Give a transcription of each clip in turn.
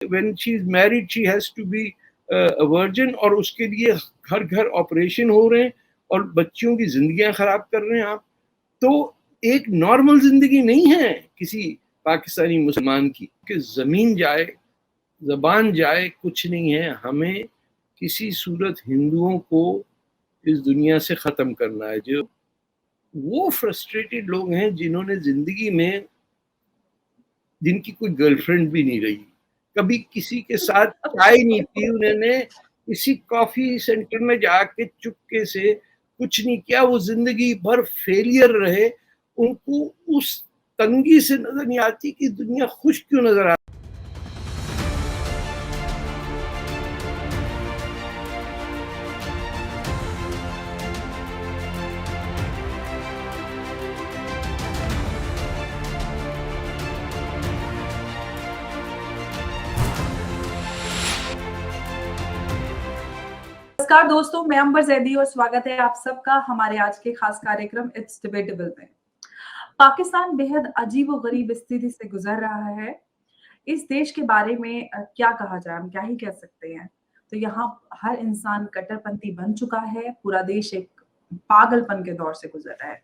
when she is married she has to be a virgin, اور اس کے لیے ہر گھر آپریشن ہو رہے ہیں اور بچیوں کی زندگیاں خراب کر رہے ہیں آپ. تو ایک نارمل زندگی نہیں ہے کسی پاکستانی مسلمان کی کہ زمین جائے زبان جائے کچھ نہیں ہے. ہمیں کسی صورت ہندوؤں کو اس دنیا سے ختم کرنا ہے. جو وہ فرسٹریٹڈ لوگ ہیں جنہوں نے زندگی میں جن کی کوئی گرل فرینڈ بھی نہیں رہی, کبھی کسی کے ساتھ چائے نہیں پی, انہوں نے کسی کافی سینٹر میں جا کے چپکے سے کچھ نہیں کیا, وہ زندگی بھر فیلئر رہے, ان کو اس تنگی سے نظر نہیں آتی کہ دنیا خوش کیوں نظر آتی. नमस्कार दोस्तों, मैं अंबर जैदी और स्वागत है आप सबका हमारे आज के खास कार्यक्रम इट्स डिबेटेबल में. पाकिस्तान बेहद अजीब और गरीब स्थिति से गुजर रहा है. इस देश के बारे में क्या कहा जाए, हम क्या ही कह सकते हैं. तो यहाँ हर इंसान कट्टरपंथी बन चुका है. पूरा देश एक पागलपन के दौर से गुजर रहा है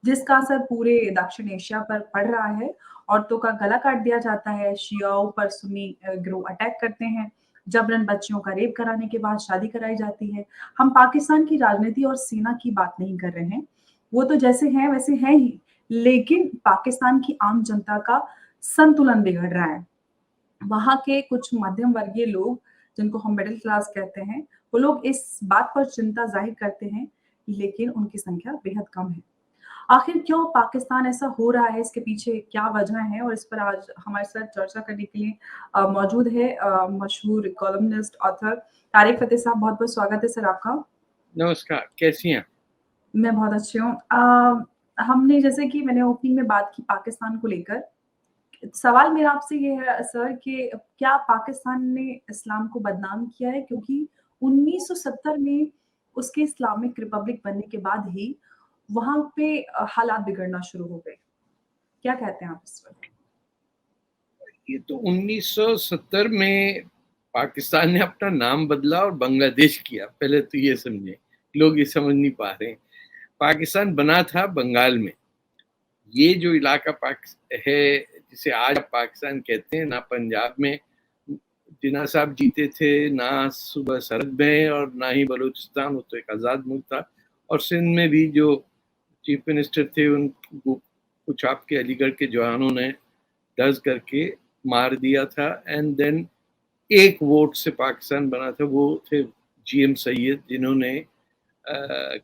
जिसका असर पूरे दक्षिण एशिया पर पड़ रहा है. औरतों का गला काट दिया जाता है, शियाओं पर सुन्नी गिरोह अटैक करते हैं, जबरन बच्चियों का रेप कराने के बाद शादी कराई जाती है. हम पाकिस्तान की राजनीति और सेना की बात नहीं कर रहे हैं, वो तो जैसे हैं वैसे हैं ही, लेकिन पाकिस्तान की आम जनता का संतुलन बिगड़ रहा है. वहाँ के कुछ मध्यम वर्गीय लोग जिनको हम मिडिल क्लास कहते हैं, वो लोग इस बात पर चिंता जाहिर करते हैं, लेकिन उनकी संख्या बेहद कम है. आखिर क्यों पाकिस्तान ऐसा हो रहा है, इसके पीछे क्या वजह है, और इस पर आज हमारे साथ चर्चा करने के लिए मौजूद है मशहूर कॉलमनिस्ट ऑथर तारिक फतेह साहब. बहुत बहुत स्वागत है सर आपका. नमस्कार, कैसी हैं? मैं बहुत अच्छी हूँ. हमने जैसे कि मैंने ओपनिंग में बात की पाकिस्तान को लेकर, सवाल मेरा आपसे ये है सर कि क्या पाकिस्तान ने इस्लाम को बदनाम किया है, क्योंकि 1970 में उसके इस्लामिक रिपब्लिक बनने के बाद ही वहां पे हालात बिगड़ना शुरू हो गए. क्या कहते हैं आप इस पर? یہ تو 1970 میں پاکستان نے اپنا نام بدلا اور بنگلہ دیش کیا. پہلے تو یہ سمجھیں, لوگ یہ سمجھ نہیں پا رہے ہیں. پاکستان بنا تھا بنگال میں. یہ جو علاقہ ہے جسے آج پاکستان کہتے ہیں, نہ پنجاب میں جناح صاحب جیتے تھے, نہ صوبہ سرحد میں, اور نہ ہی بلوچستان, وہ تو ایک آزاد ملک تھا. اور سندھ میں بھی جو چیف منسٹر تھے ان کو کچھ آپ کے علی گڑھ کے جوانوں نے ڈز کر کے مار دیا تھا. اینڈ دین ایک ووٹ سے پاکستان بنا تھا, وہ تھے جی ایم سید, جنہوں نے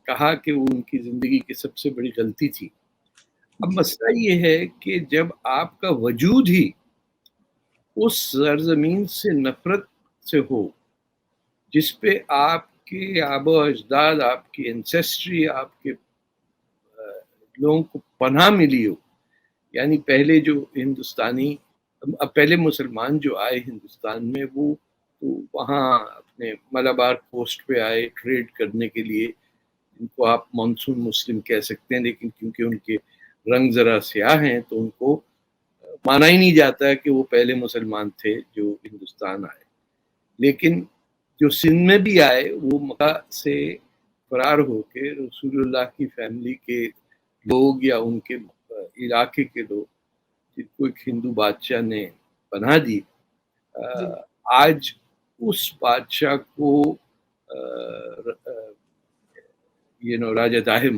کہا کہ وہ ان کی زندگی کی سب سے بڑی غلطی تھی. اب مسئلہ یہ ہے کہ جب آپ کا وجود ہی اس سرزمین سے نفرت سے ہو جس پہ آپ کے آبا و اجداد, آپ کی انسیسٹری, آپ کے لوگوں کو پناہ ملی ہو. یعنی پہلے جو ہندوستانی, پہلے مسلمان جو آئے ہندوستان میں, وہ تو وہاں اپنے ملابار کوسٹ پہ آئے ٹریڈ کرنے کے لیے, ان کو آپ مانسون مسلم کہہ سکتے ہیں, لیکن کیونکہ ان کے رنگ ذرا سیاہ ہیں تو ان کو مانا ہی نہیں جاتا کہ وہ پہلے مسلمان تھے جو ہندوستان آئے. لیکن جو سندھ میں بھی آئے وہ مکہ سے فرار ہو کے رسول اللہ کی فیملی کے لوگ یا ان کے علاقے کے لوگ, جن کو ایک ہندو بادشاہ نے پناہ دی. آج اس بادشاہ کو راجہ طاہر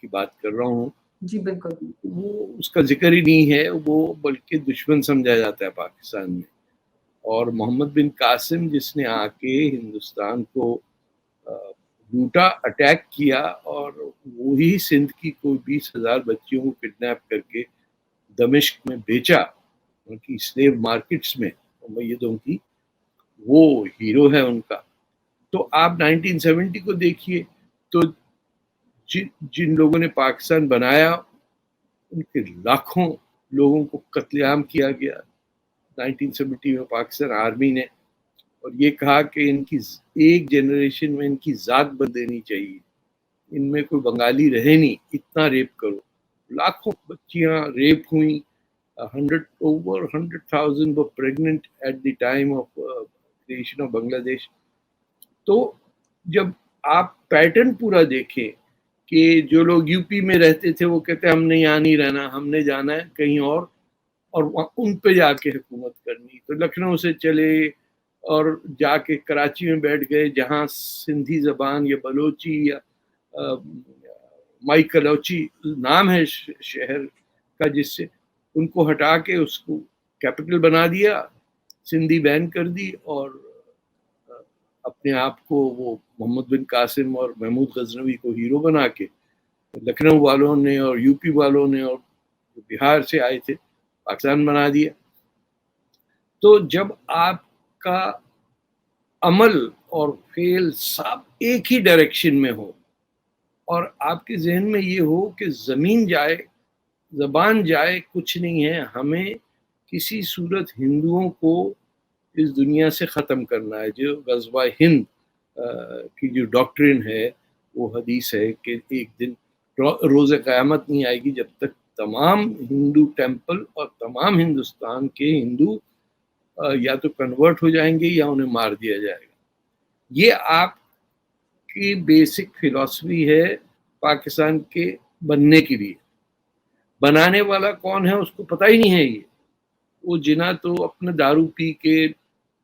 کی بات کر رہا ہوں, جی بالکل, وہ اس کا ذکر ہی نہیں ہے, وہ بلکہ دشمن سمجھا جاتا ہے پاکستان میں. اور محمد بن قاسم جس نے آ کے ہندوستان کو لوٹا, اٹیک کیا, اور وہی سندھ کی کوئی 20,000 بچیوں کو کڈنیپ کر کے دمشق میں بیچا, ان کی سلیو مارکیٹس میں میدوں کی, وہ ہیرو ہے ان کا. تو آپ 1970 کو دیکھیے, تو جن لوگوں نے پاکستان بنایا ان کے لاکھوں لوگوں کو قتل عام کیا گیا 1970 میں پاکستان آرمی نے, اور یہ کہا کہ ان کی ایک جنریشن میں ان کی ذات بدل دینی چاہیے, ان میں کوئی بنگالی رہے نہیں, اتنا ریپ کرو. لاکھوں بچیاں ریپ ہوئیں, over 100,000 were pregnant at the time of creation of Bangladesh. तो जब आप पैटर्न पूरा देखें कि जो लोग यूपी में रहते थे वो कहते हैं हमने यहाँ नहीं रहना, हमने जाना है कहीं और उन पे जाके हुकूमत करनी, तो लखनऊ से चले और जाके कराची में बैठ गए जहाँ सिंधी ज़बान या बलोची या माई कलौची नाम है शहर का, जिससे उनको हटा के उसको कैपिटल बना दिया, सिंधी बैन कर दी और अपने आप को वो मोहम्मद बिन कासिम और महमूद गजनवी को हीरो बना के लखनऊ वालों ने और यूपी वालों ने और बिहार से आए थे पाकिस्तान बना दिया। तो जब आपका अमल और फेल सब एक ही डायरेक्शन में हो और आपके जहन में ये हो कि ज़मीन जाए ज़बान जाए कुछ नहीं है, हमें किसी सूरत हिंदुओं को इस दुनिया से ख़त्म करना है। जो ग़ज़वा हिंद की जो डॉक्ट्रिन है वो हदीस है कि एक दिन रोज़ क़यामत नहीं आएगी जब तक तमाम हिंदू टेम्पल और तमाम हिंदुस्तान के हिंदू या तो कन्वर्ट हो जाएंगे या उन्हें मार दिया जाएगा। ये आपकी बेसिक फिलॉसफी है पाकिस्तान के बनने के लिए। बनाने वाला कौन है उसको पता ही नहीं है। ये वो जिना तो अपने दारू पी के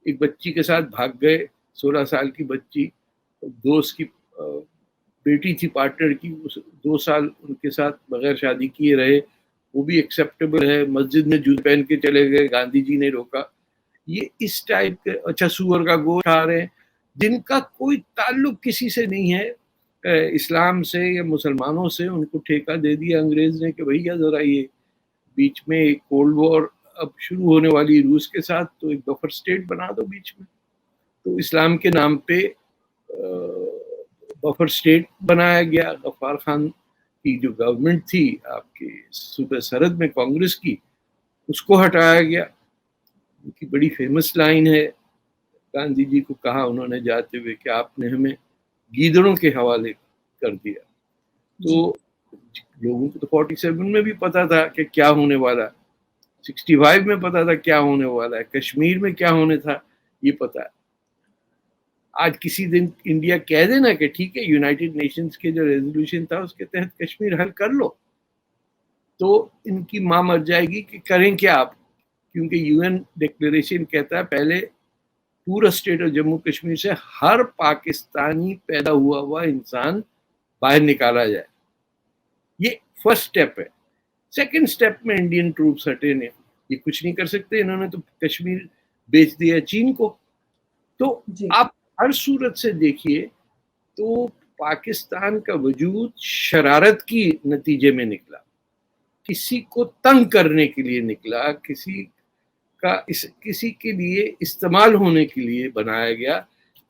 एक बच्ची के साथ भाग गए, 16 साल की बच्ची, दोस्त की बेटी थी पार्टनर की, 2 साल उनके साथ बगैर शादी किए रहे, वो भी एक्सेप्टेबल है। मस्जिद में जूते पहन के चले गए, गांधी जी ने रोका। ये इस टाइप के, अच्छा सूअर का गोश्त खा रहे हैं, जिनका कोई ताल्लुक किसी से नहीं है, इस्लाम से या मुसलमानों से, उनको ठेका दे दिया अंग्रेज ने कि भैया ज़रा ये बीच में एक कोल्ड वॉर अब शुरू होने वाली रूस के साथ, तो एक बफर स्टेट बना दो बीच में। तो इस्लाम के नाम पे बफर स्टेट बनाया गया। गफ्फार खान की जो गवर्नमेंट थी आपके सूबे सरहद में कांग्रेस की, उसको हटाया गया। उनकी बड़ी फेमस लाइन है, गांधी जी को कहा उन्होंने जाते हुए कि आपने हमें गीदड़ों के हवाले कर दिया। तो लोगों को तो 47 में भी पता था कि क्या होने वाला, 65 में पता था क्या होने वाला है, कश्मीर में क्या होने था ये पता है। आज किसी दिन इंडिया कह देना कि ठीक है यूनाइटेड नेशंस के जो रेजोल्यूशन था उसके तहत कश्मीर हल कर लो, तो इनकी माँ मर जाएगी कि करें क्या आप, क्योंकि यूएन डिक्लेरेशन कहता है पहले पूरा स्टेट ऑफ जम्मू कश्मीर से हर पाकिस्तानी पैदा हुआ इंसान बाहर निकाला जाए। ये फर्स्ट स्टेप है। सेकंड स्टेप में इंडियन ट्रूप्स हटे ने, ये कुछ नहीं कर सकते, इन्होंने तो कश्मीर बेच दिया चीन को। तो आप हर सूरत से देखिए तो पाकिस्तान का वजूद शरारत की नतीजे में निकला, किसी को तंग करने के लिए निकला, किसी के लिए इस्तेमाल होने के लिए बनाया गया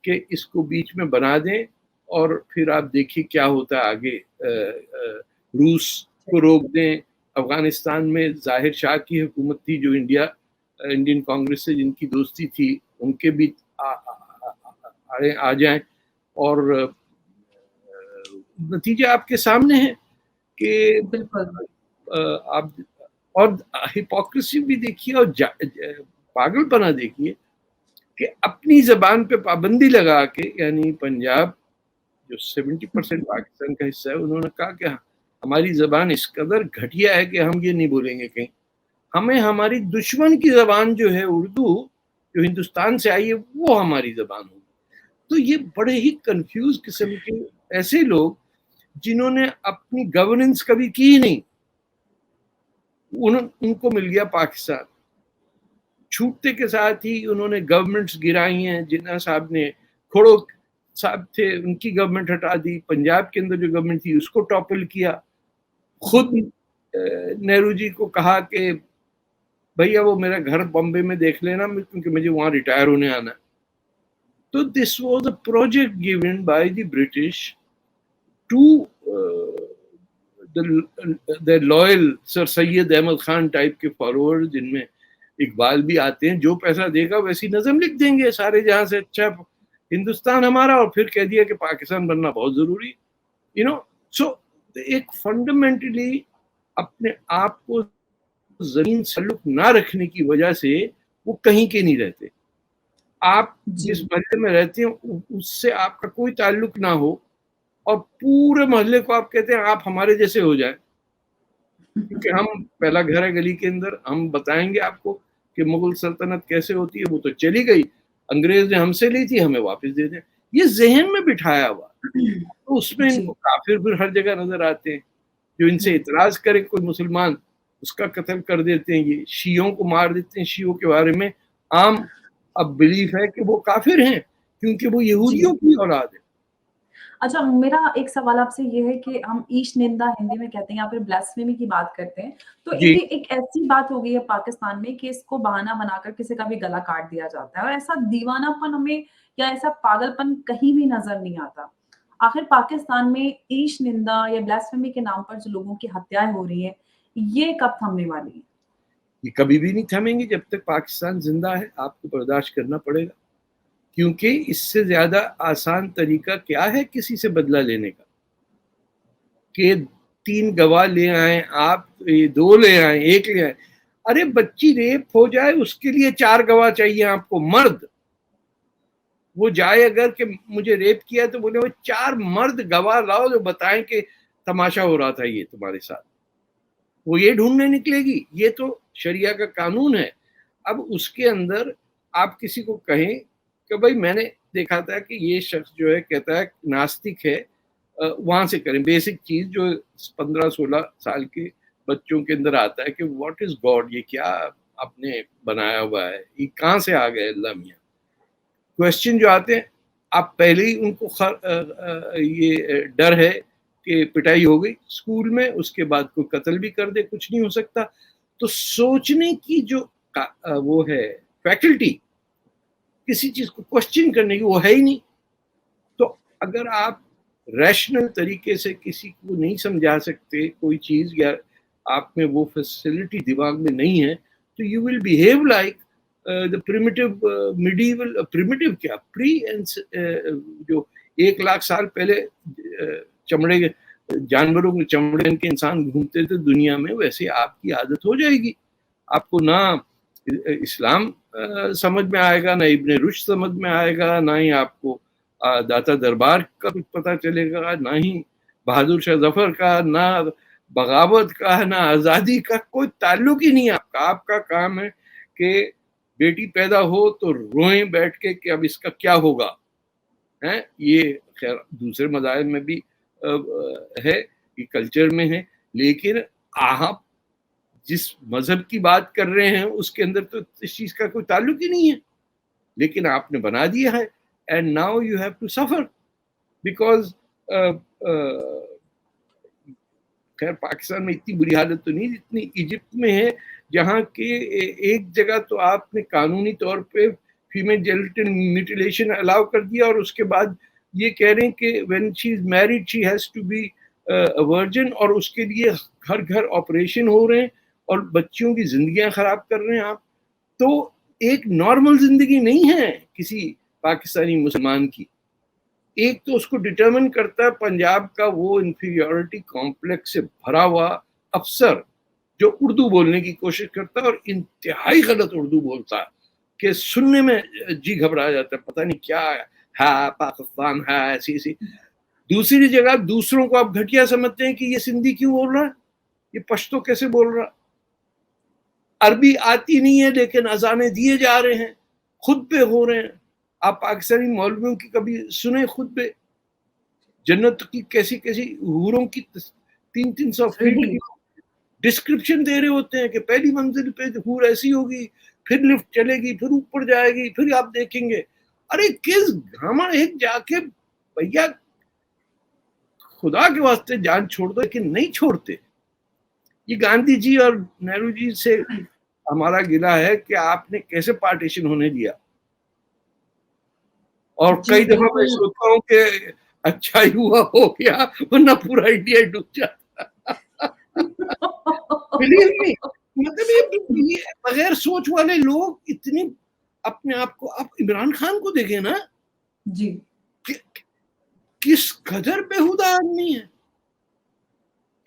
कि इसको बीच में बना दें और फिर आप देखिए क्या होता है आगे। रूस को रोक दें। अफगानिस्तान में जाहिर शाह की हुकूमत थी जो इंडियन कांग्रेस से जिनकी दोस्ती थी, उनके भी आ जाएं और नतीजे आपके सामने है कि आप और हिपोक्रेसी भी देखिए और पागलपना देखिए कि अपनी जबान पे पाबंदी लगा के, यानी पंजाब जो 70% पाकिस्तान का हिस्सा है, उन्होंने कहा कि हमारी जबान इस कदर घटिया है कि हम ये नहीं बोलेंगे कहीं, हमें हमारी दुश्मन की जबान जो है उर्दू जो हिंदुस्तान से आई है वो हमारी जबान होगी। तो ये बड़े ही कंफ्यूज किस्म के ऐसे लोग जिन्होंने अपनी गवर्नेंस कभी की ही नहीं, उनको मिल गया पाकिस्तान। छूटते के साथ ही उन्होंने गवर्नमेंट्स गिराई हैं। जिन्ना साहब ने, खड़ो साहब थे, उनकी गवर्नमेंट हटा दी, पंजाब के अंदर जो गवर्नमेंट थी उसको टॉपल किया। खुद नेहरू जी को कहा कि भैया वो मेरा घर बॉम्बे में देख लेना क्योंकि मुझे वहां रिटायर होने आना है। तो this was a project given by the British to the loyal sir Syed Ahmad Khan type के फॉलोअर्स, जिनमें इकबाल भी आते हैं, जो पैसा देगा वैसी नज़म लिख देंगे, सारे जहां से अच्छा हिंदुस्तान हमारा, और फिर कह दिया कि पाकिस्तान बनना बहुत जरूरी, यू नो। सो एक फंडामेंटली अपने आप को زمین سے تعلق نہ رکھنے کی وجہ سے وہ کہیں کے نہیں رہتے. آپ جس محلے میں رہتے ہیں اس سے آپ کا کوئی تعلق نہ ہو اور پورے محلے کو آپ کہتے ہیں آپ ہمارے جیسے ہو جائیں, کیونکہ ہم پہلا گھر ہے گلی کے اندر, ہم بتائیں گے آپ کو کہ مغل سلطنت کیسے ہوتی ہے, وہ تو چلی گئی, انگریز نے ہم سے لی تھی, ہمیں واپس دے دیں. یہ ذہن میں بٹھایا ہوا, تو اس میں ان کو کافر پھر ہر جگہ نظر آتے ہیں. جو ان سے اعتراض کرے کوئی مسلمان اس کا قتل کر دیتے ہیں, یہ شیعوں کو مار دیتے ہیں. شیعوں کے بارے میں عام اب بلیف ہے کہ وہ کافر ہیں کیونکہ وہ یہودیوں کی اولاد ہے. اچھا, میرا ایک سوال آپ سے یہ ہے کہ ہم ایش نندا ہندی میں کہتے ہیں یا پھر بلاسفیمی کی بات کرتے ہیں, تو یہ ایک ایسی بات ہو گئی ہے پاکستان میں کہ اس کو بہانہ بنا کر کسی کا بھی گلا کاٹ دیا جاتا ہے, اور ایسا دیوانہ پن ہمیں یا ایسا پاگل پن کہیں بھی نظر نہیں آتا. آخر پاکستان میں ایش نندا یا بلاسفیمی کے نام پر جو لوگوں کی ہتیائیں ہو رہی ہیں, یہ کب تھمنے والی ہیں؟ یہ کبھی بھی نہیں تھمیں گے جب تک پاکستان زندہ ہے. آپ کو برداشت کرنا پڑے گا, کیونکہ اس سے زیادہ آسان طریقہ کیا ہے کسی سے بدلہ لینے کا کہ 3 گواہ لے آئیں, آپ 2 لے آئیں, 1 لے آئیں. ارے بچی ریپ ہو جائے اس کے لیے 4 گواہ چاہیے آپ کو, مرد. وہ جائے اگر کہ مجھے ریپ کیا تو بولے وہ 4 مرد گواہ لاؤ جو بتائیں کہ تماشا ہو رہا تھا یہ تمہارے ساتھ. وہ یہ ڈھونڈنے نکلے گی. یہ تو شریعہ کا قانون ہے. اب اس کے اندر آپ کسی کو کہیں کہ بھائی میں نے دیکھا تھا کہ یہ شخص جو ہے کہتا ہے ناستک ہے, وہاں سے کریں. بیسک چیز جو 15-16 سال کے بچوں کے اندر آتا ہے کہ واٹ از گاڈ, یہ کیا آپ نے بنایا ہوا ہے, یہ کہاں سے آ گئے اللہ میاں. کوشچن جو آتے ہیں آپ پہلے ہی ان کو یہ ڈر ہے کہ پٹائی ہو گئی اسکول میں, اس کے بعد کوئی قتل بھی کر دے, کچھ نہیں ہو سکتا. تو سوچنے کی جو وہ ہے فیکلٹی کسی چیز کو کوشچن کرنے کی وہ ہے ہی نہیں. تو اگر آپ ریشنل طریقے سے کسی کو نہیں سمجھا سکتے کوئی چیز, یا آپ میں وہ فیسلٹی دماغ میں نہیں ہے, تو you will behave like the primitive medieval primitive کیا جو 1 لاکھ سال پہلے چمڑے جانوروں کے چمڑے کے انسان گھومتے تھے دنیا میں, ویسے آپ کی عادت ہو جائے گی. آپ کو نہ اسلام سمجھ میں آئے گا, نہ ابن رشد سمجھ میں آئے گا, نہ ہی آپ کو داتا دربار کا کچھ پتہ چلے گا, نہ ہی بہادر شاہ ظفر کا, نہ بغاوت کا, نہ آزادی کا. کوئی تعلق ہی نہیں آپ کا. آپ کا کام ہے کہ بیٹی پیدا ہو تو روئیں بیٹھ کے کہ اب اس کا کیا ہوگا. یہ خیر دوسرے مذاہب میں بھی ہے, یہ کلچر میں ہے, لیکن آپ جس مذہب کی بات کر رہے ہیں اس کے اندر تو اس چیز کا کوئی تعلق ہی نہیں ہے, لیکن آپ نے بنا دیا ہے. And now you have to suffer because خیر پاکستان میں اتنی بری حالت تو نہیں جتنی ایجپٹ میں ہے, جہاں کہ ایک جگہ تو آپ نے قانونی طور پہ فیمیل جینیٹل میوٹیلیشن الاؤ کر دیا, اور اس کے بعد یہ کہہ رہے ہیں کہ when she is married she has to be a virgin, اور اس کے لیے ہر گھر آپریشن ہو رہے ہیں اور بچیوں کی زندگیاں خراب کر رہے ہیں آپ. تو ایک نارمل زندگی نہیں ہے کسی پاکستانی مسلمان کی. ایک تو اس کو ڈٹرمن کرتا ہے پنجاب کا وہ انفیریورٹی کمپلیکس سے بھرا ہوا افسر جو اردو بولنے کی کوشش کرتا ہے اور انتہائی غلط اردو بولتا ہے کہ سننے میں جی گھبرا جاتا ہے, پتہ نہیں کیا ہے پاکستان ہے ایسی ایسی. دوسری جگہ دوسروں کو آپ گھٹیا سمجھتے ہیں کہ یہ سندھی کیوں بول رہا ہے, یہ پشتو کیسے بول رہا, عربی آتی نہیں ہے لیکن اذانیں دیے جا رہے ہیں, خطبے ہو رہے ہیں. آپ پاکستانی مولویوں کی کبھی سنے خطبے, جنت کی کیسی کیسی حوروں کی 300 فیٹ کی ڈسکرپشن دے رہے ہوتے ہیں کہ پہلی منزل پہ حور ایسی ہوگی, پھر لفٹ چلے گی, پھر اوپر جائے گی, پھر آپ دیکھیں گے. ارے کس گھاما ایک جا کے بھیا خدا کے واسطے جان چھوڑ دو, لیکن نہیں چھوڑتے. یہ گاندھی جی اور نہرو جی سے ہمارا گلہ ہے کہ آپ نے کیسے پارٹیشن ہونے دیا, اور کئی دفعہ میں سوچتا ہوں کہ اچھا ہی ہوا ہو گیا ورنہ پورا انڈیا ڈوب جاتا. مطلب یہ بغیر سوچ والے لوگ اتنی اپنے آپ کو, آپ عمران خان کو دیکھیں نا جی, کس قدر بےہودہ آدمی ہے.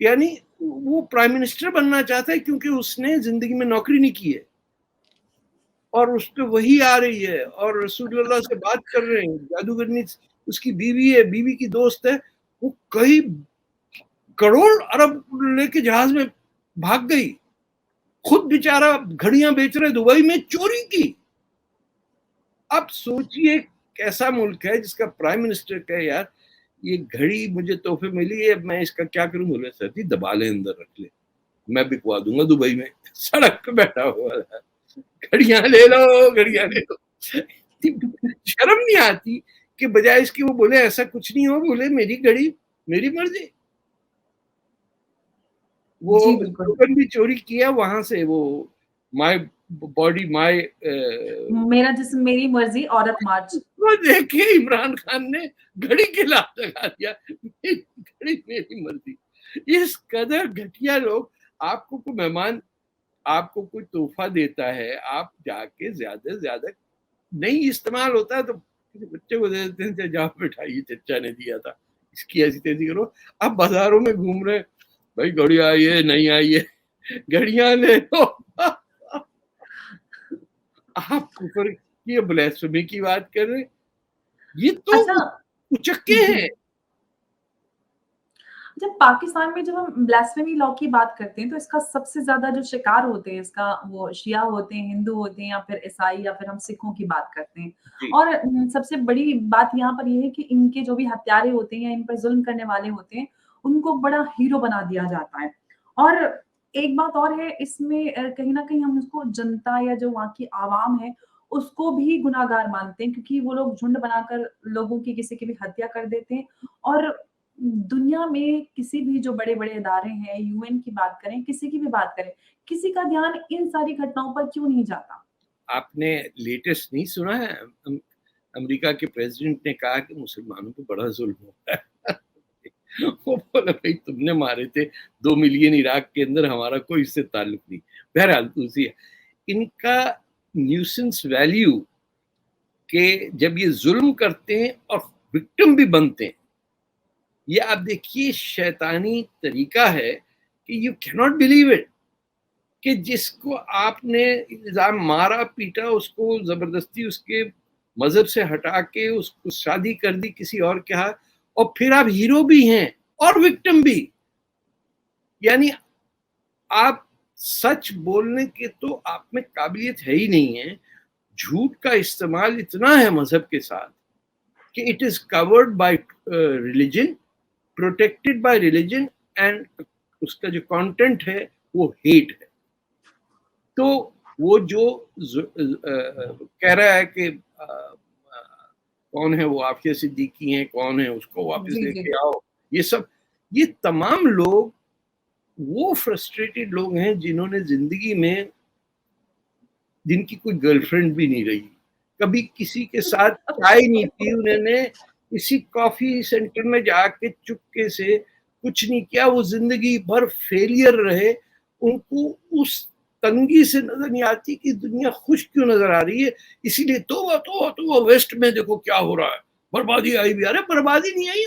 یعنی वो प्राइम मिनिस्टर बनना चाहता है क्योंकि उसने जिंदगी में नौकरी नहीं की है और उस पे वही आ रही है और रसूलुल्लाह से बात कर रहे हैं, जादूगरनी उसकी बीवी है, बीवी की दोस्त है, वो कई करोड़ अरब लेके जहाज में भाग गई, खुद बेचारा घड़ियां बेच रहे दुबई में चोरी की। अब सोचिए कैसा मुल्क है जिसका प्राइम मिनिस्टर कहे यार ये घड़ी मुझे तोहफे मिली है, मैं इसका क्या करूं? बोले सर जी दबा ले, अंदर रख ले, मैं बिकवा दूंगा दुबई में। सड़क पे बैठा हुआ है, घड़ियां ले लो, घड़ियां ले लो। शर्म नहीं आती कि बजाय इसकी वो बोले ऐसा कुछ नहीं हो, बोले मेरी घड़ी मेरी मर्जी। वो स्लोगन भी चोरी किया वहां से, वो माय बॉडी माय मेरा जिस्म मेरी मर्जी औरत मार्च। वो देखिए इमरान खान ने घड़ी के लाभ लगा दिया, घड़ी मेरी मर्जी। इस कदर घटिया लोग। आपको कोई मेहमान आपको कोई तोहफा देता है, आप जाके ज्यादा से ज्यादा नहीं इस्तेमाल होता है तो किसी बच्चे को दे देते हैं, जाओ बैठाइए चचा ने दिया था, इसकी ऐसी तैसी करो। आप बाजारों में घूम रहे, भाई घड़ी आई है नहीं आई है, घड़ियां ले लो। आप कुफर की ब्लास्फेमी की बात कर रहे, ये तो उचक्के हैं। जब पाकिस्तान में जब हम ब्लास्फेमी लॉ की बात करते हैं तो इसका सबसे ज्यादा जो शिकार होते हैं इसका वो शिया होते हैं, हिंदू होते हैं या फिर ईसाई या फिर हम सिखों की बात करते हैं। और सबसे बड़ी बात यहाँ पर ये है कि इनके जो भी हत्यारे होते हैं या इन पर जुल्म करने वाले होते हैं उनको बड़ा हीरो बना दिया जाता है। और एक बात और है इसमें कहीं ना कहीं हम उसको जनता या जो वहाँ की आवाम है उसको भी गुनाहगार मानते हैं क्योंकि वो लोग झुंड बनाकर लोगों की किसी की भी हत्या कर देते हैं। और दुनिया में किसी भी जो बड़े-बड़े इदारे हैं, यूएन की बात करें, किसी की भी बात करें, किसी का ध्यान इन सारी घटनाओं पर क्यों नहीं जाता? आपने लेटेस्ट नहीं सुना है? अमेरिका के प्रेसिडेंट ने कहा कि मुसलमानों पे बड़ा जुल्म हो रहा है। वो बोला भाई तुमने मारे थे 2 मिलियन इराक के अंदर, हमारा कोई इससे ताल्लुक नहीं। बहरहाल दूसरी है, इनका न्यूसेंस वैल्यू के जब ये जुल्म करते हैं और विक्टिम भी बनते हैं, ये आप देखिए शैतानी तरीका है कि you can not believe it कि जिसको आपने इल्जाम मारा पीटा, उसको जबरदस्ती उसके मजहब से हटा के उसको शादी कर दी किसी और के हाथ, और फिर आप हीरो भी हैं और विक्टिम भी। यानी आप सच बोलने के तो आप में काबिलियत है ही नहीं है। झूठ का इस्तेमाल इतना है मजहब के साथ कि it is covered by religion, protected by religion, and उसका जो कंटेंट है वो हेट है। तो वो जो कह रहा है कि कौन है वो आफिया सिद्दीकी हैं, कौन है उसको वापस लेके आओ, ये सब, ये तमाम लोग वो फ्रस्ट्रेटेड लोग हैं जिन्होंने जिंदगी में, जिनकी कोई गर्लफ्रेंड भी नहीं रही, कभी किसी के साथ चाय नहीं पी उन्होंने, किसी कॉफी सेंटर में जाके चुपके से कुछ नहीं किया, वो जिंदगी भर फेलियर रहे। उनको उस तंगी से नजर नहीं आती कि दुनिया खुश क्यों नजर आ रही है, इसीलिए तो वेस्ट में देखो क्या हो रहा है, बर्बादी आई भी। अरे बर्बादी नहीं आई,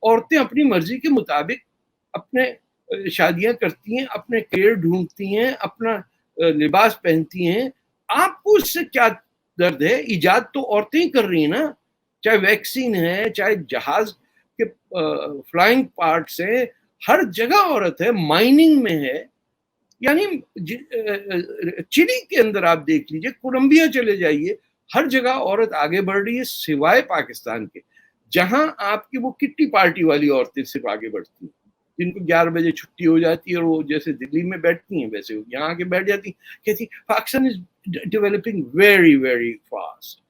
औरतें अपनी मर्जी के मुताबिक अपने शादियां करती हैं, अपने करियर ढूंढती हैं, अपना लिबास पहनती हैं। आपको इससे क्या दर्द है? इजाद तो औरतें ही कर रही हैं ना, चाहे वैक्सीन है, चाहे जहाज के फ्लाइंग पार्ट्स है, हर जगह औरत है, माइनिंग में है। यानी चिली के अंदर आप देख लीजिए, कोलंबिया चले जाइए, हर जगह औरत आगे बढ़ रही है सिवाय पाकिस्तान के, जहां आपकी वो किट्टी पार्टी वाली औरतें सिर्फ आगे बढ़ती हैं, जिनको 11 बजे छुट्टी हो जाती है और वो जैसे दिल्ली में बैठती हैं वैसे वो यहाँ आके बैठ जाती, कहती Pakistan is developing very very fast,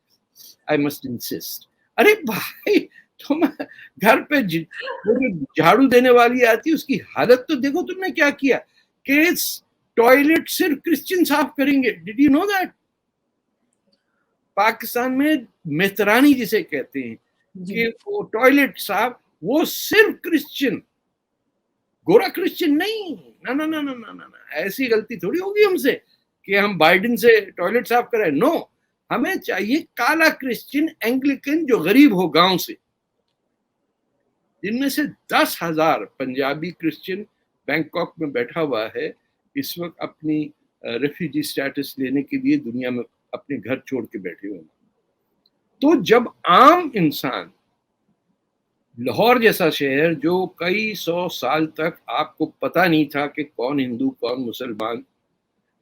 I must insist. अरे भाई तुम घर पे झाड़ू देने वाली आती है, उसकी हालत तो देखो तुमने क्या किया, कि टॉयलेट सिर्फ क्रिश्चियन साफ करेंगे। Did you know that? Pakistan में मेहतरानी जिसे कहते हैं कि वो टॉयलेट साफ वो सिर्फ क्रिश्चियन, गोरा क्रिश्चियन नहीं। ना ना ना ना ना ना, ऐसी गलती थोड़ी होगी हमसे कि हम बाइडेन से टॉयलेट साफ करें। नो, हमें चाहिए काला क्रिश्चियन एंग्लिकन जो गरीब हो गांव से, जिनमें से 10,000 पंजाबी क्रिश्चियन बैंकॉक में बैठा हुआ है इस वक्त अपनी रेफ्यूजी स्टेटस लेने के लिए दुनिया में अपने घर छोड़ के बैठे हुए हैं। तो जब आम इंसान लाहौर जैसा शहर जो कई 100 साल तक आपको पता नहीं था कि कौन हिंदू कौन मुसलमान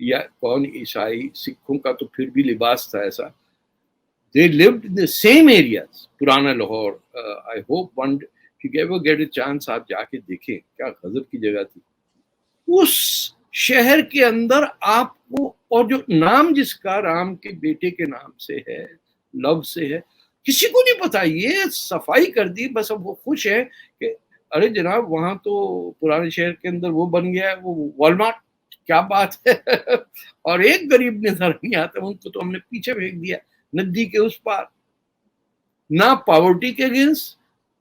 या कौन ईसाई, सिखों का तो फिर भी लिबास था ऐसा, they lived in the same areas, पुराना Lahore. I hope one if you ever get a chance आप जाके देखें, क्या गजब की जगह थी। उस शहर के अंदर आपको, और जो नाम जिसका राम के बेटे के नाम से है, लव से है, किसी को नहीं पता, ये सफाई कर दी बस। अब वो खुश है कि अरे जनाब वहां तो पुराने शहर के अंदर वो बन गया है, वो वॉलमार्ट, क्या बात है। और एक गरीब नजर नहीं आता, उनको तो हमने पीछे फेंक दिया नदी के उस पार। ना पॉवर्टी के अगेंस्ट,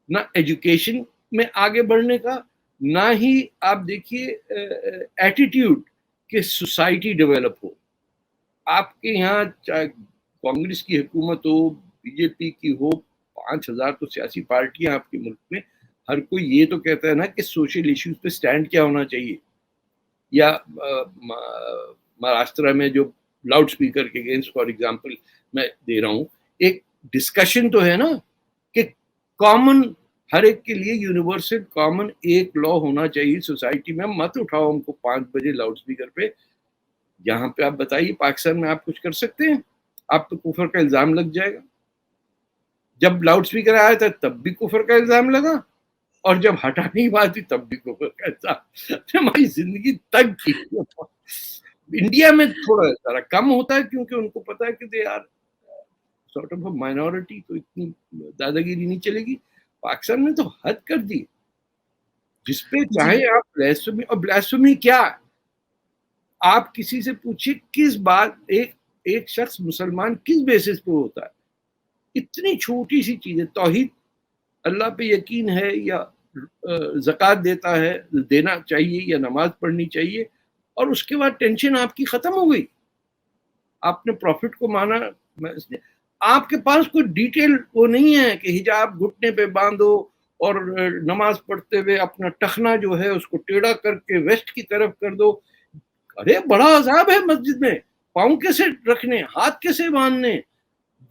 ना एजुकेशन में आगे बढ़ने का, ना ही आप देखिए एटीट्यूड कि सोसाइटी डेवलप हो। आपके यहाँ चाहे कांग्रेस की हुकूमत हो, बीजेपी की हो, 5000 तो सियासी पार्टियां आपके मुल्क में, हर कोई ये तो कहता है ना कि सोशल इश्यूज पे स्टैंड क्या होना चाहिए। या महाराष्ट्र में जो लाउड स्पीकर के अगेंस्ट फॉर एग्जांपल मैं दे रहा हूँ, एक डिस्कशन तो है ना कि कॉमन, हर एक के लिए यूनिवर्सल कॉमन एक लॉ होना चाहिए सोसाइटी में। मत उठाओ हमको 5 बजे लाउड स्पीकर पे। यहाँ पे आप बताइए पाकिस्तान में आप कुछ कर सकते हैं? आप तो कुफर का इल्जाम लग जाएगा। जब लाउड स्पीकर आया था तब भी कुफर का इल्जाम लगा, और जब हटाने की बात थी तब भी कुफर का इल्जाम। हमारी जिंदगी तक की। इंडिया में थोड़ा सारा कम होता है क्योंकि उनको पता है कि they are sort of minority, तो इतनी दादागिरी नहीं चलेगी। पाकिस्तान में तो हद कर दी, जिसपे चाहे आप ब्लास्फेमी, और ब्लास्फेमी क्या, आप किसी से पूछिए किस बात एक शख्स मुसलमान किस बेसिस पे होता है। इतनी छोटी सी चीज है, तौहीद, अल्लाह पे यकीन है या ज़कात देता है, देना चाहिए या नमाज पढ़नी चाहिए, और उसके बाद टेंशन आपकी खत्म हो गई। आपने प्रॉफिट को माना। आपके पास कोई डिटेल वो नहीं है कि हिजाब घुटने पे बांधो और नमाज पढ़ते हुए अपना टखना जो है उसको टेढ़ा करके वेस्ट की तरफ कर दो। अरे बड़ा अजाब है मस्जिद में, पाँव कैसे रखने, हाथ कैसे बांधने।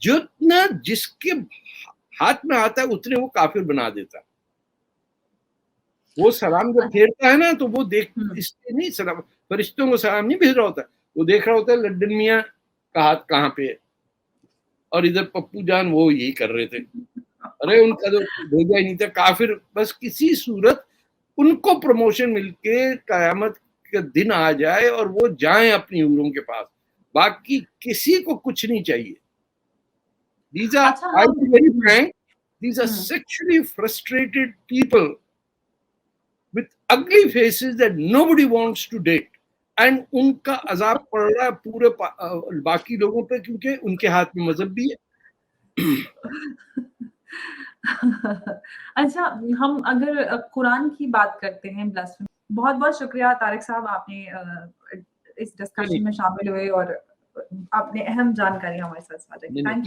जितना जिसके हाथ में आता है उतने वो काफिर बना देता है। वो सलाम जब फेरता है ना तो वो देख, इसलिए नहीं सलाम, फरिश्तों को सलाम नहीं भेज रहा होता, वो देख रहा होता है लड्डन मियाँ का हाथ कहाँ पे है, और इधर पप्पू जान वो यही कर रहे थे। अरे उनका तो भेजा ही नहीं था। काफिर बस किसी सूरत उनको प्रमोशन मिलके कयामत का दिन आ जाए और वो जाएं अपनी हूरों के पास, बाकी किसी को कुछ नहीं चाहिए। These are, I'll be very frank, these are sexually frustrated people with ugly faces that nobody wants to date. And उनका अजाब पड़ रहा है पूरे बाकी लोगों पे, क्योंकि उनके हाथ में मजहब भी है। अच्छा, हम अगर कुरान की बात करते हैं ब्लास्फेमी, बहुत-बहुत शुक्रिया तारिक साहब, आपने इस डिस्कशन में शामिल हुए और आपने अहम जानकारी हमारे साथ साझा की। Thank you.